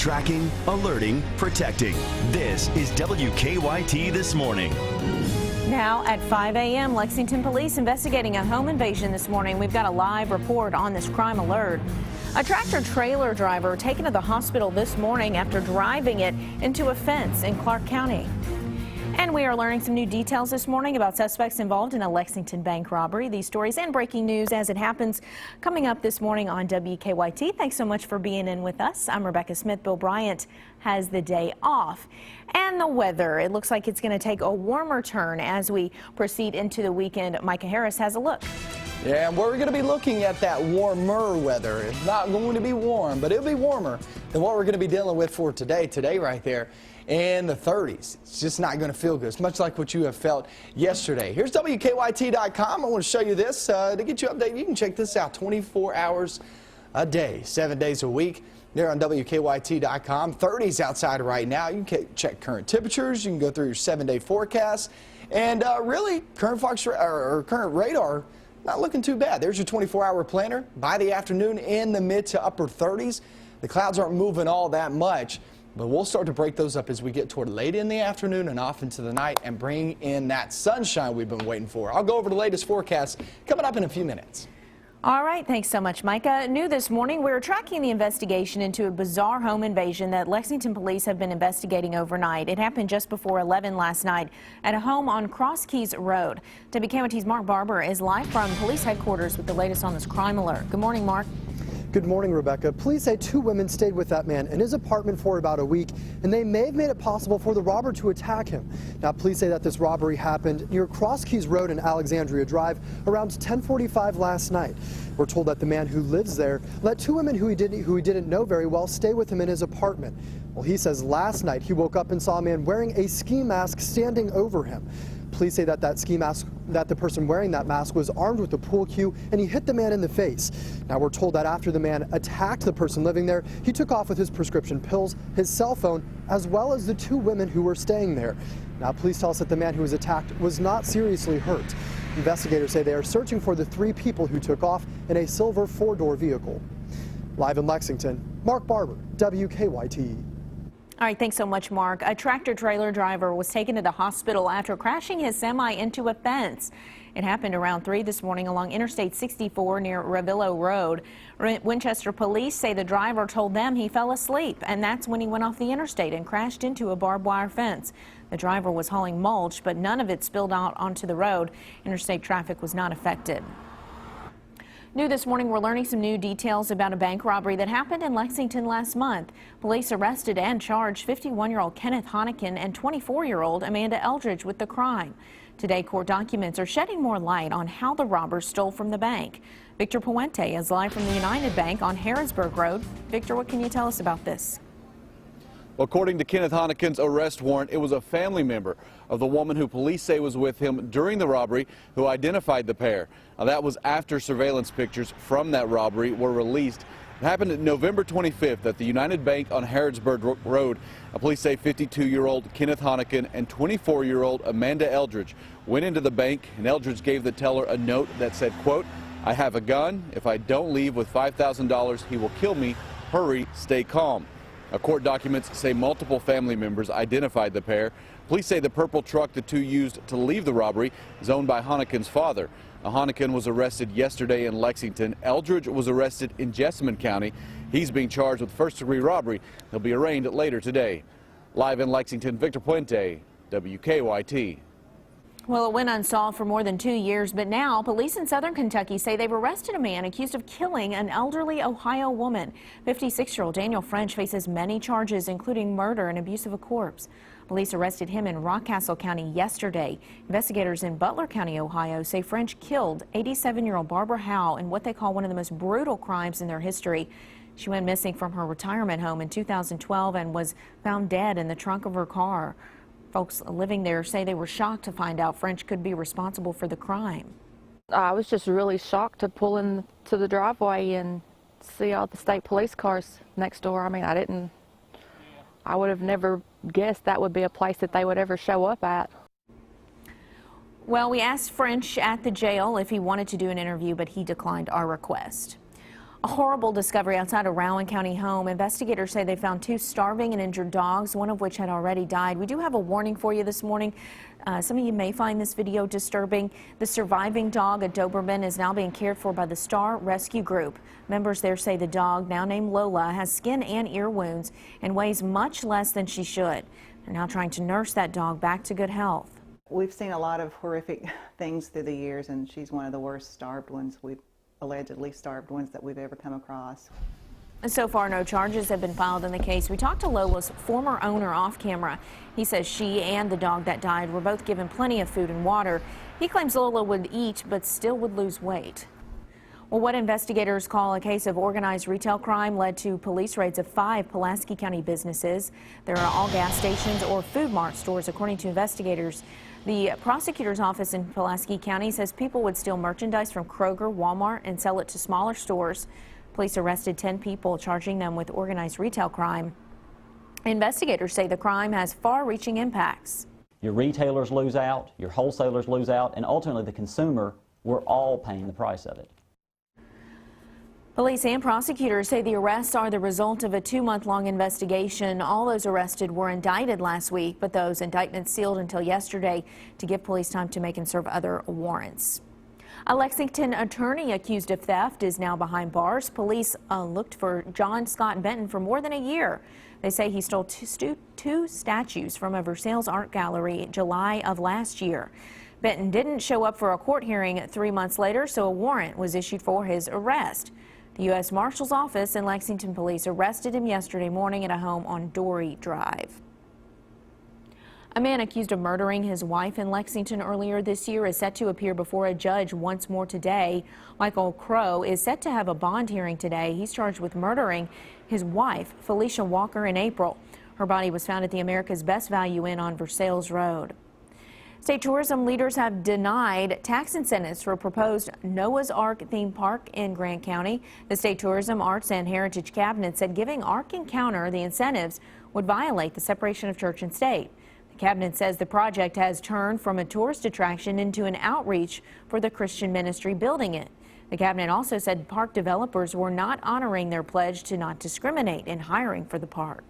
Tracking, alerting, protecting. This is WKYT This Morning. Now at 5 a.m., Lexington police investigating a home invasion this morning. We've got a live report on this crime alert. A tractor-trailer driver taken to the hospital this morning after driving it into a fence in Clark County. And we are learning some new details this morning about suspects involved in a Lexington bank robbery. These stories and breaking news as it happens coming up this morning on WKYT. Thanks so much for being in with us. I'm Rebecca Smith. Bill Bryant has the day off. And the weather, it looks like it's going to take a warmer turn as we proceed into the weekend. Micah Harris has a look. Yeah, and we're going to be looking at that warmer weather. It's not going to be warm, but it'll be warmer than what we're going to be dealing with for today. Today right there in the 30s. It's just not going to feel good. It's much like what you have felt yesterday. Here's WKYT.com. I want to show you this to get you updated. You can check this out 24 hours a day, 7 days a week. There on WKYT.com. 30s outside right now. You can check current temperatures. You can go through your 7-day forecast. And really, current radar, not looking too bad. There's your 24-hour planner. By the afternoon, in the mid to upper 30s. The clouds aren't moving all that much. But we'll start to break those up as we get toward late in the afternoon and off into the night and bring in that sunshine we've been waiting for. I'll go over the latest forecast coming up in a few minutes. All right, thanks so much, Micah. New this morning, we're tracking the investigation into a bizarre home invasion that Lexington police have been investigating overnight. It happened just before 11 last night at a home on Cross Keys Road. WKYT's Mark Barber is live from police headquarters with the latest on this crime alert. Good morning, Mark. Good morning, Rebecca. Police say 2 women stayed with that man in his apartment for about a week, and they may have made it possible for the robber to attack him. Now, police say that this robbery happened near Cross Keys Road and Alexandria Drive around 10:45 last night. We're told that the man who lives there let 2 women who he didn't know very well stay with him in his apartment. Well, he says last night he woke up and saw a man wearing a ski mask standing over him. Police say that the person wearing that mask was armed with a pool cue, and he hit the man in the face. Now, we're told that after the man attacked the person living there, he took off with his prescription pills, his cell phone, as well as the 2 women who were staying there. Now, police tell us that the man who was attacked was not seriously hurt. Investigators say they are searching for the 3 people who took off in a silver 4-door vehicle. Live in Lexington, Mark Barber, WKYT. All right, thanks so much, Mark. A tractor-trailer driver was taken to the hospital after crashing his semi into a fence. It happened around 3 this morning along Interstate 64 near Revillo Road. Winchester police say the driver told them he fell asleep, and that's when he went off the interstate and crashed into a barbed wire fence. The driver was hauling mulch, but none of it spilled out onto the road. Interstate traffic was not affected. New this morning, we're learning some new details about a bank robbery that happened in Lexington last month. Police arrested and charged 51-year-old Kenneth Honikin and 24-year-old Amanda Eldridge with the crime. Today, court documents are shedding more light on how the robbers stole from the bank. Victor Puente is live from the United Bank on Harrodsburg Road. Victor, what can you tell us about this? Well, according to Kenneth Honikin's arrest warrant, it was a family member of the woman who police say was with him during the robbery who identified the pair. Now, that was after surveillance pictures from that robbery were released. It happened November 25th at the United Bank on Harrodsburg Road. Police say 52-year-old Kenneth Honikin and 24-year-old Amanda Eldridge went into the bank, and Eldridge gave the teller a note that said, quote, "I have a gun. If I don't leave with $5,000, he will kill me. Hurry, stay calm." Court documents say multiple family members identified the pair. Police say the purple truck the 2 used to leave the robbery is owned by Honikin's father. Honikin was arrested yesterday in Lexington. Eldridge was arrested in Jessamine County. He's being charged with first-degree robbery. He'll be arraigned later today. Live in Lexington, Victor Puente, WKYT. Well, it went unsolved for more than 2 years, but now police in southern Kentucky say they've arrested a man accused of killing an elderly Ohio woman. 56-year-old Daniel French faces many charges, including murder and abuse of a corpse. Police arrested him in Rockcastle County yesterday. Investigators in Butler County, Ohio, say French killed 87-year-old Barbara Howe in what they call one of the most brutal crimes in their history. She went missing from her retirement home in 2012 and was found dead in the trunk of her car. Folks living there say they were shocked to find out French could be responsible for the crime. I was just really shocked to pull into the driveway and see all the state police cars next door. I mean, I would have never guessed that would be a place that they would ever show up at. Well, we asked French at the jail if he wanted to do an interview, but he declined our request. A horrible discovery outside a Rowan County home. Investigators say they found 2 starving and injured dogs, one of which had already died. We do have a warning for you this morning. Some of you may find this video disturbing. The surviving dog, a Doberman, is now being cared for by the Star Rescue Group. Members there say the dog, now named Lola, has skin and ear wounds and weighs much less than she should. They're now trying to nurse that dog back to good health. We've seen a lot of horrific things through the years, and she's one of the worst starved ones allegedly starved ones that we've ever come across. So far, no charges have been filed in the case. We talked to Lola's former owner off camera. He says she and the dog that died were both given plenty of food and water. He claims Lola would eat but still would lose weight. Well, what investigators call a case of organized retail crime led to police raids of 5 Pulaski County businesses. There are all gas stations or Food Mart stores, according to investigators. The prosecutor's office in Pulaski County says people would steal merchandise from Kroger, Walmart, and sell it to smaller stores. Police arrested 10 people, charging them with organized retail crime. Investigators say the crime has far-reaching impacts. Your retailers lose out, your wholesalers lose out, and ultimately the consumer, we're all paying the price of it. Police and prosecutors say the arrests are the result of a 2-month-long investigation. All those arrested were indicted last week, but those indictments sealed until yesterday to give police time to make and serve other warrants. A Lexington attorney accused of theft is now behind bars. Police looked for John Scott Benton for more than a year. They say he stole two statues from a Versailles art gallery in July of last year. Benton didn't show up for a court hearing 3 months later, so a warrant was issued for his arrest. The U.S. Marshal's Office and Lexington Police arrested him yesterday morning at a home on Dory Drive. A man accused of murdering his wife in Lexington earlier this year is set to appear before a judge once more today. Michael Crowe is set to have a bond hearing today. He's charged with murdering his wife, Felicia Walker, in April. Her body was found at the America's Best Value Inn on Versailles Road. State tourism leaders have denied tax incentives for a proposed Noah's Ark theme park in Grant County. The State Tourism, Arts, and Heritage Cabinet said giving Ark Encounter the incentives would violate the separation of church and state. The cabinet says the project has turned from a tourist attraction into an outreach for the Christian ministry building it. The cabinet also said park developers were not honoring their pledge to not discriminate in hiring for the park.